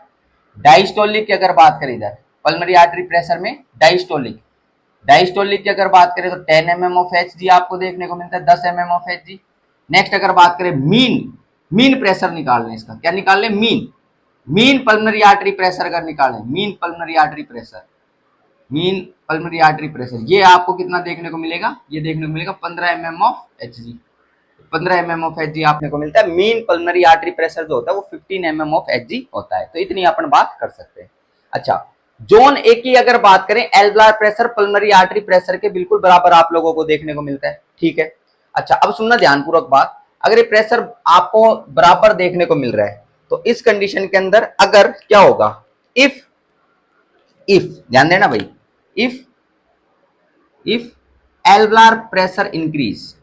डायस्टोलिक की अगर बात करें इधर पल्मनरी आर्टरी प्रेशर में, डायस्टोलिक, डायस्टोलिक की अगर बात करें तो 10 mm ऑफ Hg आपको देखने को मिलता है, 10 mm ऑफ Hg। नेक्स्ट अगर बात करें मीन प्रेशर निकाल लें, इसका क्या निकाल लें? मीन पल्मनरी आर्टरी प्रेशर अगर निकालें, mean pulmonary artery pressure, mean pulmonary artery pressure, ये आपको कितना देखने को मिलेगा? ये देखने को मिलेगा 15 mm of Hg, 15 mm of Hg आपने को मिलता है। मीन पल्मनरी आर्टरी प्रेशर जो होता है वो 15 mm ऑफ Hg होता है। तो इतनी अपन बात कर सकते हैं। अच्छा, जोन ए की अगर बात करें, एल्वलार प्रेशर पल्मनरी आर्टरी प्रेशर के बिल्कुल बराबर आप लोगों को देखने को मिलता है। ठीक है। अच्छा, अब सुनना ध्यानपूर्वक बात, अगर ये प्रेशर आपको बराबर देखने को मिल रहा है तो इस कंडीशन के अंदर अगर क्या होगा? इफ ध्यान देना भाई, if alveolar pressure increase,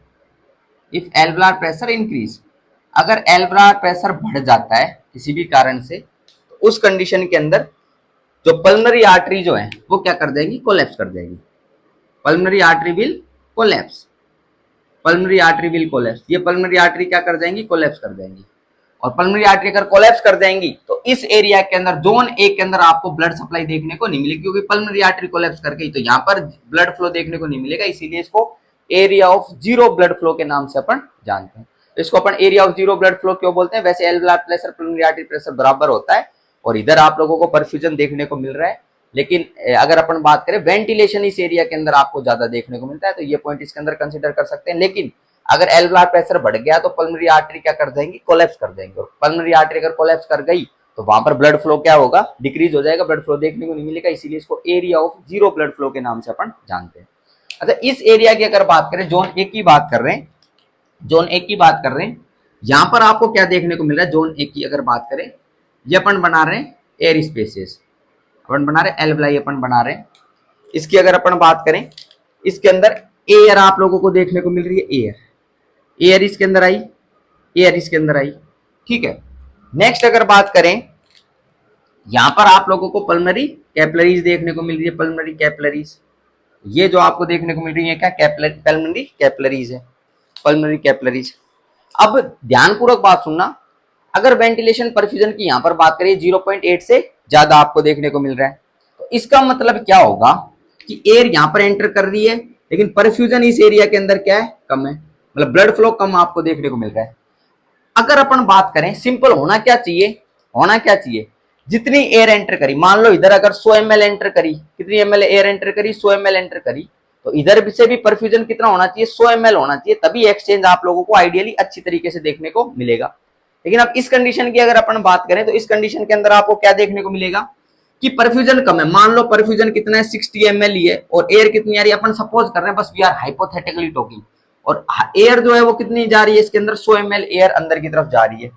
if alveolar pressure increase, अगर एल्वलार प्रेशर बढ़ जाता है किसी भी कारण से, तो उस कंडीशन के अंदर जो पल्मनरी आर्टरी जो है वो क्या कर देगी? कोलैप्स कर देगी। Pulmonary artery will collapse, pulmonary artery will collapse. ये पल्मनरी आर्टरी क्या कर जाएंगी? कोलैप्स कर जाएंगी। और पल्मनरी आर्टरी अगर कोलैप्स कर जाएंगी तो इस एरिया के अंदर, जोन ए के अंदर आपको ब्लड सप्लाई देखने को नहीं मिलेगी, क्योंकि पल्मनरी आर्टरी कोलैप्स कर गई तो यहाँ पर ब्लड फ्लो देखने को नहीं मिलेगा। इसीलिए इसको area of zero blood flow के नाम से अपन जानते हैं। तो इसको अपन area of zero blood flow क्यों बोलते हैं? वैसे alveolar pressure pulmonary artery pressure बराबर होता है और इधर आप लोगों को परफ्यूजन देखने को मिल रहा है, लेकिन अगर अपन बात करें वेंटिलेशन इस एरिया के अंदर आपको ज्यादा देखने को मिलता है, तो ये पॉइंट इसके अंदर कंसिडर कर सकते हैं। लेकिन अगर एल्वलार प्रेशर बढ़ गया तो पल्मनरी आर्टरी क्या कर जाएंगी? कोलैप्स कर देंगे। और पल्मनरी आर्टरी अगर कोलैप्स कर गई तो वहां पर ब्लड फ्लो क्या होगा? डिक्रीज हो जाएगा, ब्लड फ्लो देखने को नहीं मिलेगा। इसीलिए इसको area of zero blood flow के नाम से अपन जानते हैं। अच्छा, इस एरिया की अगर बात करें, जोन ए की बात कर रहे हैं, जोन ए की बात कर रहे हैं, यहां पर आपको क्या देखने को मिल रहा है? जोन ए की अगर बात करें, ये अपन बना रहे हैं एयर स्पेसेस, अपन बना रहे हैं एल्वलाई, अपन बना रहे हैं। इसकी अगर अपन बात करें, इसके अंदर एयर आप लोगों को देखने को मिल रही है, एयर इसके अंदर आई, एयर इसके अंदर आई। ठीक है। नेक्स्ट अगर बात करें, यहां पर आप लोगों को पल्मनरी कैपिलरीज देखने को मिल रही है, पल्मनरी कैपिलरीज, ये जो आपको देखने को मिल रही है क्या? पल्मनरी कैपिलरीज है, पल्मनरी कैपिलरीज। अब ध्यानपूर्वक बात सुनना, अगर वेंटिलेशन परफ्यूजन की यहां पर बात करें 0.8 से ज्यादा आपको देखने को मिल रहा है, तो इसका मतलब क्या होगा कि एयर यहां पर एंटर कर रही है, लेकिन परफ्यूजन इस एरिया के अंदर क्या है? कम है, मतलब ब्लड फ्लो कम आपको देखने को मिल रहा है। अगर अपन बात करें, सिंपल होना क्या चाहिए? होना क्या चाहिए? जितनी एयर एंटर करी, मान लो इधर अगर 100 ml एंटर करी, कितनी ml एयर एंटर करी? 100 ml एंटर करी, तो इधर से भी परफ्यूजन कितना होना चाहिए? 100 ml होना चाहिए, तभी एक्सचेंज आप लोगों को आइडियली अच्छी तरीके से देखने को मिलेगा। लेकिन अब इस कंडीशन की अगर अपन बात करें, तो इस कंडीशन के अंदर आपको क्या देखने को मिलेगा कि परफ्यूजन कम है। मान लो परफ्यूजन कितना है? 60 ml ही है, और एयर कितनी आ रही है? अपन सपोज कर रहे हैं, बस वी आर हाइपोथेटिकली टॉकिंग, और एयर जो है वो कितनी जा रही है इसके अंदर? 100 ml एयर अंदर की तरफ जा रही है।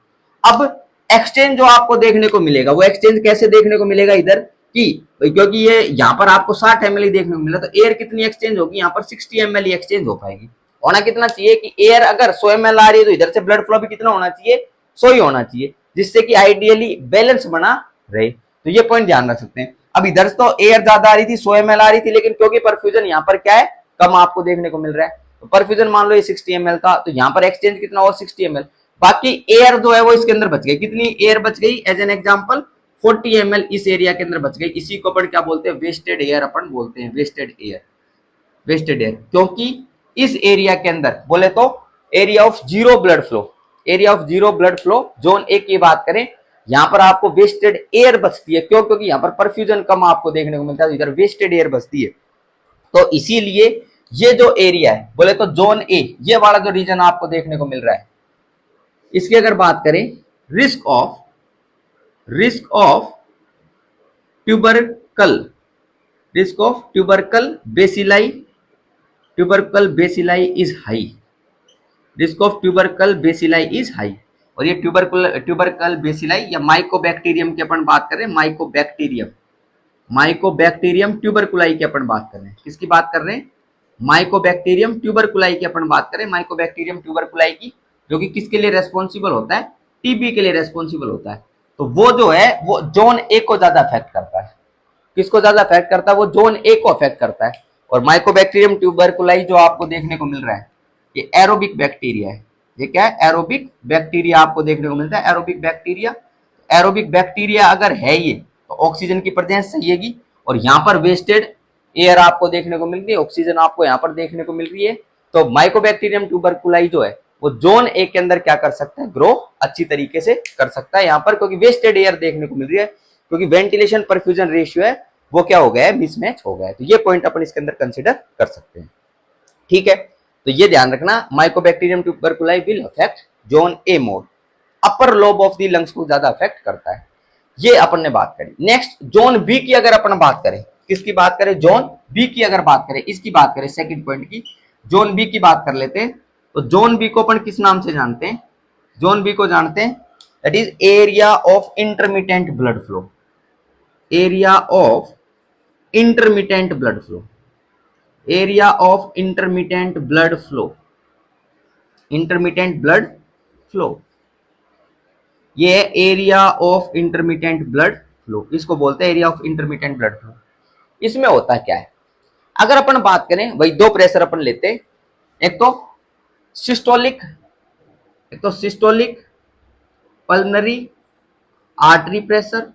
अब एक्सचेंज जो आपको देखने को मिलेगा, वो एक्सचेंज कैसे देखने को मिलेगा इधर कि, क्योंकि ये यहाँ पर आपको 60 ml ही देखने को मिला, तो एयर कितनी एक्सचेंज होगी? यहाँ पर 60 ml ही एक्सचेंज हो पाएगी। होना कितना चाहिए कि एयर अगर 100 ml आ रही है तो इधर से ब्लड फ्लो भी कितना होना चाहिए? 100 ही होना चाहिए, जिससे कि आइडियली बैलेंस बना रहे। तो ये पॉइंट ध्यान रख सकते हैं। अब इधर से तो एयर ज्यादा आ रही थी, 100 ml आ रही थी, लेकिन क्योंकि परफ्यूजन यहाँ पर क्या है? कम आपको देखने को मिल रहा है, तो परफ्यूजन मान लो ये 60 ml था, तो यहाँ पर एक्सचेंज कितना हुआ? 60 ml। बाकी एयर जो है वो इसके अंदर बच गई, कितनी एयर बच गई? एज एन एग्जांपल 40 ml इस एरिया के अंदर बच गई। इसी को अपन क्या बोलते हैं? वेस्टेड एयर अपन बोलते हैं, वेस्टेड एयर, वेस्टेड एयर। क्योंकि इस एरिया के अंदर बोले तो area of zero blood flow, area of zero blood flow zone A की बात करें, यहां पर आपको वेस्टेड एयर बचती है। क्यों? क्योंकि यहां पर परफ्यूजन कम आपको देखने को मिलता है, इधर वेस्टेड एयर बचती है। तो इसीलिए ये जो एरिया है बोले तो जोन ए, ये वाला जो रीजन आपको देखने को मिल रहा है, इसकी अगर बात करें risk of tubercle, risk of tubercle bacilli is high, risk of tubercle bacilli is high. और ये ट्यूबरकल बेसिलाई या माइकोबैक्टीरियम की अपन बात कर रहे हैं, माइकोबैक्टीरियम ट्यूबरकुलाई की अपन बात कर रहे हैं। किसकी बात कर रहे हैं? माइकोबैक्टीरियम ट्यूबरकुलाई की अपन बात करें, माइकोबैक्टीरियम ट्यूबरकुलाई की, जो कि किसके लिए रेस्पॉन्सिबल होता है? टीबी के लिए रेस्पॉन्सिबल होता है। तो वो जो है वो जोन ए को ज्यादा अफेक्ट करता है। किसको ज्यादा अफेक्ट करता है? वो जोन ए को अफेक्ट करता है। और माइकोबैक्टीरियम ट्यूबरकुलाई जो आपको देखने को मिल रहा है, ये एरोबिक बैक्टीरिया है। ये क्या है? एरोबिक बैक्टीरिया आपको देखने को मिलता है, एरोबिक बैक्टीरिया। एरोबिक बैक्टीरिया अगर है ये, तो ऑक्सीजन की प्रेजेंस चाहिएगी, और यहाँ पर वेस्टेड एयर आपको देखने को मिल रही है, ऑक्सीजन आपको यहाँ पर देखने को मिल रही है। तो माइकोबैक्टीरियम ट्यूबरकुलाई जो है वो जोन ए के अंदर क्या कर सकता है? ग्रो अच्छी तरीके से कर सकता है यहाँ पर, क्योंकि वेस्टेड एयर देखने को मिल रही है, क्योंकि वेंटिलेशन परफ्यूजन रेशियो है वो क्या हो गया है? मिसमैच हो गया है। तो ये पॉइंट अपन इसके अंदर कंसिडर कर सकते हैं। ठीक है, तो ये ध्यान रखना, mycobacterium tuberculosis will affect zone A more, upper lobe of the lungs को ज्यादा अफेक्ट करता है। ये अपन ने बात करी। नेक्स्ट जोन बी की अगर अपन बात करें, किसकी बात करें? जोन बी की अगर बात करें, इसकी बात करें सेकंड पॉइंट की, जोन बी की बात कर लेते हैं। तो जोन बी को अपन किस नाम से जानते हैं? जोन बी को जानते हैं that is area of intermittent blood flow, area of intermittent blood flow, area of intermittent blood flow, intermittent blood flow, ये है area of intermittent blood flow, इसको बोलते हैं area of intermittent blood flow. इसमें होता क्या है? अगर अपन बात करें, वही दो प्रेशर अपन लेते हैं, एक तो सिस्टोलिक, पल्मनरी आर्टरी प्रेशर,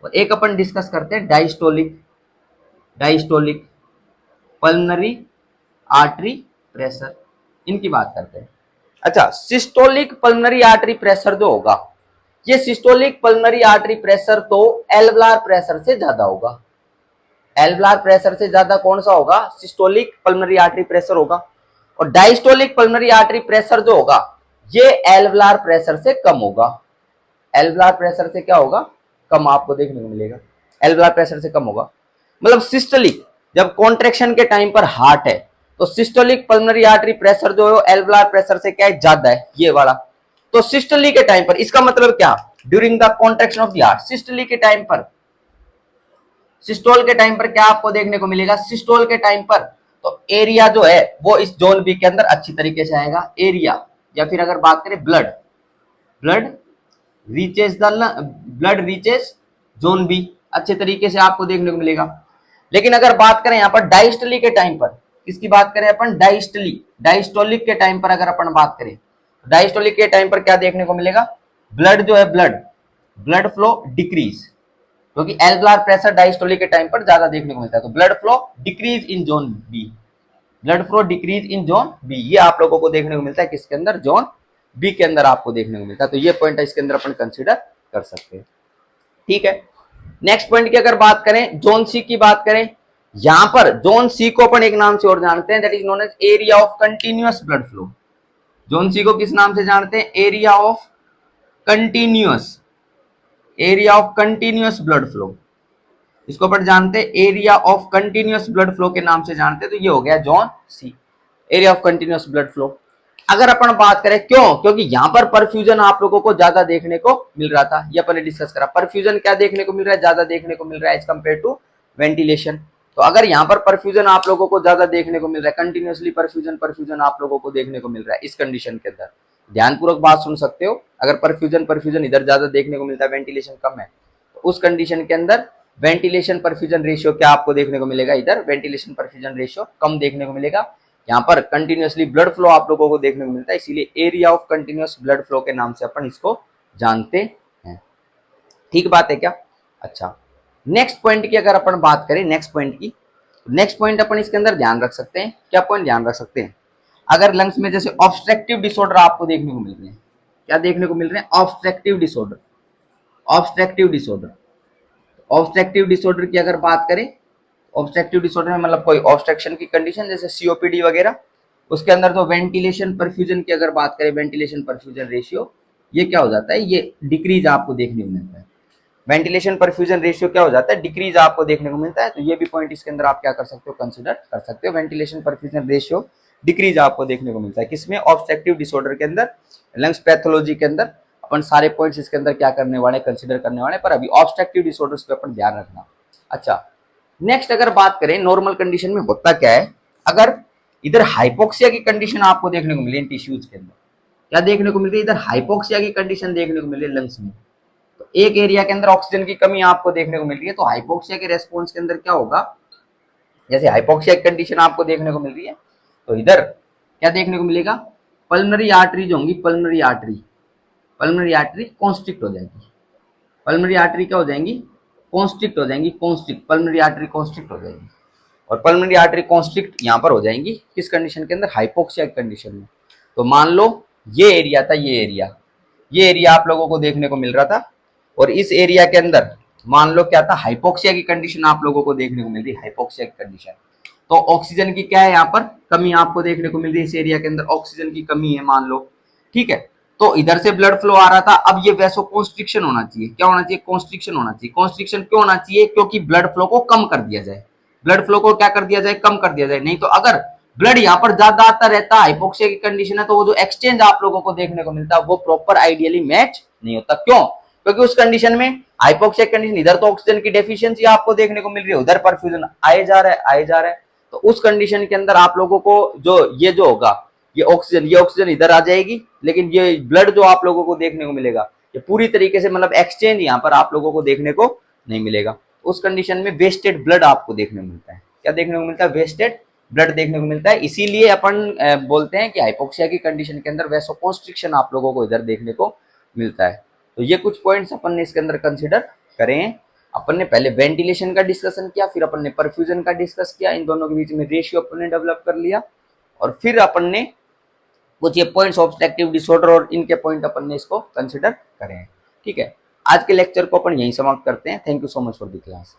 और एक अपन डिस्कस करते हैं डायस्टोलिक पल्मनरी आर्टरी प्रेशर, इनकी बात करते हैं। अच्छा, सिस्टोलिक पल्मनरी आर्टरी प्रेशर जो होगा, ये सिस्टोलिक पल्मनरी आर्टरी प्रेशर तो एल्वुलार प्रेशर से ज्यादा होगा। एल्वुलार प्रेशर से ज्यादा कौन सा होगा? सिस्टोलिक पल्मनरी आर्टरी प्रेशर होगा। और डायस्टोलिक पल्मनरी आर्टरी प्रेशर जो होगा, ये एल्वुलार प्रेशर से कम होगा। एल्वुलार प्रेशर से क्या होगा? कम आपको देखने को मिलेगा, एल्वुलार प्रेशर से कम होगा। मतलब सिस्टोलिक, जब कॉन्ट्रेक्शन के टाइम पर हार्ट है, तो सिस्टोलिक पल्मनरी आर्टरी प्रेशर जो है एल्वुलार प्रेशर से क्या है? ज्यादा है, ये वाला। तो सिस्टोली के टाइम पर, इसका मतलब क्या? During the contraction of the heart, systole के टाइम पर, सिस्टोल के टाइम पर क्या आपको देखने को मिलेगा? सिस्टोल के टाइम पर तो एरिया जो है वो इस जोन बी के अंदर अच्छी तरीके से आएगा, एरिया। या फिर अगर बात करें ब्लड रीचेस जोन बी, अच्छे तरीके से आपको देखने को मिलेगा। लेकिन अगर बात करें यहाँ पर डायस्टोली के टाइम पर, किसकी बात करें अपन? डायस्टोलिक के टाइम पर अगर अपन बात करें, डायस्टोलिक के टाइम पर क्या देखने को मिलेगा? ब्लड जो है ब्लड फ्लो डिक्रीज, क्योंकि एल्वुलार प्रेशर डायस्टोलिक के टाइम पर ज्यादा देखने को मिलता है। तो blood flow decrease in zone B, blood flow decrease in zone B, ये आप लोगों को देखने को मिलता है किसके अंदर? जोन बी के अंदर आपको देखने को मिलता है। तो ये पॉइंट है, इसके अंदर अपन कंसीडर कर सकते हैं। ठीक है, नेक्स्ट पॉइंट की अगर बात करें, जोन सी की बात करें, यहां पर जोन सी को अपन एक नाम से और जानते हैं, that is known as area of continuous blood flow. Zone C को किस नाम से जानते हैं? Area of continuous blood flow, इसको अपन जानते हैं area of continuous blood flow के नाम से जानते हैं। तो ये हो गया zone C, area of continuous blood flow. अगर अपन बात करें क्यों? क्योंकि यहां पर परफ्यूजन आप लोगों को ज्यादा देखने को मिल रहा था, ये अपन ने डिस्कस करा। परफ्यूजन क्या देखने को मिल रहा है? ज्यादा देखने को मिल रहा है एज कंपेयर टू वेंटिलेशन। तो अगर यहाँ पर परफ्यूजन आप लोगों को ज्यादा देखने को मिल रहा है, कंटिन्यूअसली परफ्यूजन आप लोगों को देखने को मिल रहा है, इस कंडीशन के अंदर ध्यानपूर्वक बात सुन सकते हो। अगर परफ्यूजन इधर ज्यादा देखने को मिलता है, वेंटिलेशन कम है, तो उस कंडीशन के अंदर वेंटिलेशन परफ्यूजन रेशियो क्या आपको देखने को मिलेगा? इधर वेंटिलेशन परफ्यूजन रेशियो कम देखने को मिलेगा। यहाँ पर कंटिन्यूअसली ब्लड फ्लो आप लोगों को देखने को मिलता है, इसीलिए area of continuous blood flow के नाम से अपन इसको जानते हैं। ठीक बात है क्या? अच्छा, नेक्स्ट पॉइंट की अगर अपन बात करें, नेक्स्ट पॉइंट की, नेक्स्ट पॉइंट अपन इसके अंदर ध्यान रख सकते हैं, क्या पॉइंट ध्यान रख सकते हैं, अगर लंग्स में जैसे ऑब्स्ट्रक्टिव डिसऑर्डर आपको देखने को मिल रहे हैं, क्या देखने को मिल रहे हैं, obstructive disorder. Obstructive disorder, obstructive disorder की अगर बात करें, ऑब्स्ट्रक्टिव डिसऑर्डर में मतलब कोई ऑब्स्ट्रक्शन की कंडीशन जैसे सीओपीडी वगैरह, उसके अंदर तो वेंटिलेशन परफ्यूजन की अगर बात करें, वेंटिलेशन परफ्यूजन रेशियो ये क्या हो जाता है, ये डिक्रीज आपको देखने को मिलता है। वेंटिलेशन परफ्यूजन रेशियो क्या हो जाता है, डिक्रीज आपको देखने को मिलता है। तो ये भी पॉइंट इसके अंदर आप क्या कर सकते हो, कंसिडर कर सकते हो। वेंटिलेशन परफ्यूजन रेशियो डिक्रीज आपको देखने को मिलता है किसमें, ऑब्स्ट्रक्टिव डिसऑर्डर के अंदर, लंग्स पैथोलॉजी के अंदर। अपन सारे पॉइंट्स इसके अंदर क्या करने वाले, कंसिडर करने वाले, पर अभी ऑब्स्ट्रक्टिव डिसऑर्डर्स पे अपन ध्यान रखना। अच्छा, नेक्स्ट अगर बात करें नॉर्मल कंडीशन में होता क्या है, अगर इधर हाइपोक्सिया की कंडीशन आपको देखने को मिली इन टिश्यूज के अंदर, क्या देखने को मिल रही है, इधर हाइपोक्सिया की कंडीशन देखने को मिल रही है लंग्स में, तो एक एरिया के अंदर ऑक्सीजन की कमी आपको देखने को मिल रही है, तो हाइपोक्सिया के रेस्पॉन्स के अंदर क्या होगा, जैसे हाइपोक्सिया की कंडीशन आपको देखने को मिल रही है, तो इधर क्या देखने को मिलेगा, पल्मनरी आर्टरी जो होंगी, पल्मनरी आर्टरी कॉन्स्ट्रिक्ट हो जाएगी। पल्मनरी आर्टरी क्या हो जाएंगी, कॉन्स्ट्रिक्ट हो जाएंगी, कॉन्स्ट्रिक्ट, पल्मनरी आर्टरी कॉन्स्ट्रिक्ट हो जाएगी। और पल्मनरी आर्टरी कॉन्स्ट्रिक्ट यहाँ पर हो जाएंगी किस कंडीशन के अंदर, हाइपोक्सिया की कंडीशन में। तो मान लो ये एरिया था, ये एरिया आप लोगों को देखने को मिल रहा था, और इस एरिया के अंदर मान लो क्या था, हाइपोक्सिया की कंडीशन आप लोगों को देखने को मिल रही है, हाइपोक्सिया की कंडीशन। तो ऑक्सीजन की क्या है यहाँ पर कमी आपको देखने को मिल रही है, इस एरिया के अंदर ऑक्सीजन की कमी है मान लो, ठीक है। तो इधर से ब्लड फ्लो आ रहा था, अब ये वैसो कॉन्स्ट्रिक्शन होना चाहिए, क्या होना चाहिए, कॉन्स्ट्रिक्शन होना चाहिए। कॉन्स्ट्रिक्शन क्यों होना चाहिए, क्योंकि ब्लड फ्लो को कम कर दिया जाए, ब्लड फ्लो को क्या कर दिया जाए, कम कर दिया जाए। नहीं तो अगर ब्लड यहाँ पर ज्यादा आता रहता, हाइपोक्सिया की कंडीशन है, तो वो जो एक्सचेंज आप लोगों को देखने को मिलता है वो प्रॉपर आइडियली मैच नहीं होता। क्यों, क्योंकि उस कंडीशन में, हाइपोक्सिया कंडीशन, इधर तो ऑक्सीजन की डेफिशिएंसी आपको देखने को मिल रही है, उधर परफ्यूजन आए जा रहा है, तो उस कंडीशन के अंदर आप लोगों को जो होगा, ये ऑक्सीजन इधर आ जाएगी, लेकिन ये ब्लड जो आप लोगों को देखने को मिलेगा, ये पूरी तरीके से मतलब एक्सचेंज यहाँ पर आप लोगों को देखने को नहीं मिलेगा। उस कंडीशन में वेस्टेड ब्लड आपको देखने को मिलता है, क्या देखने को मिलता है, वेस्टेड ब्लड देखने को मिलता है। इसीलिए अपन बोलते हैं कि हाइपोक्सिया की कंडीशन के अंदर वैसोकॉन्स्ट्रिक्शन आप लोगों को इधर देखने को मिलता है। तो ये कुछ पॉइंट्स अपन ने इसके अंदर कंसिडर करें। अपन ने पहले वेंटिलेशन का डिस्कशन किया, फिर अपन ने परफ्यूजन का डिस्कस किया, इन दोनों के बीच में रेशियो अपन ने डेवलप कर लिया, और फिर अपन ने कुछ ये पॉइंट्स ऑब्स्ट्रक्टिव डिसऑर्डर और इनके पॉइंट अपन ने इसको कंसिडर करें। ठीक है, आज के लेक्चर को अपन यहीं समाप्त करते हैं। Thank you so much for the class.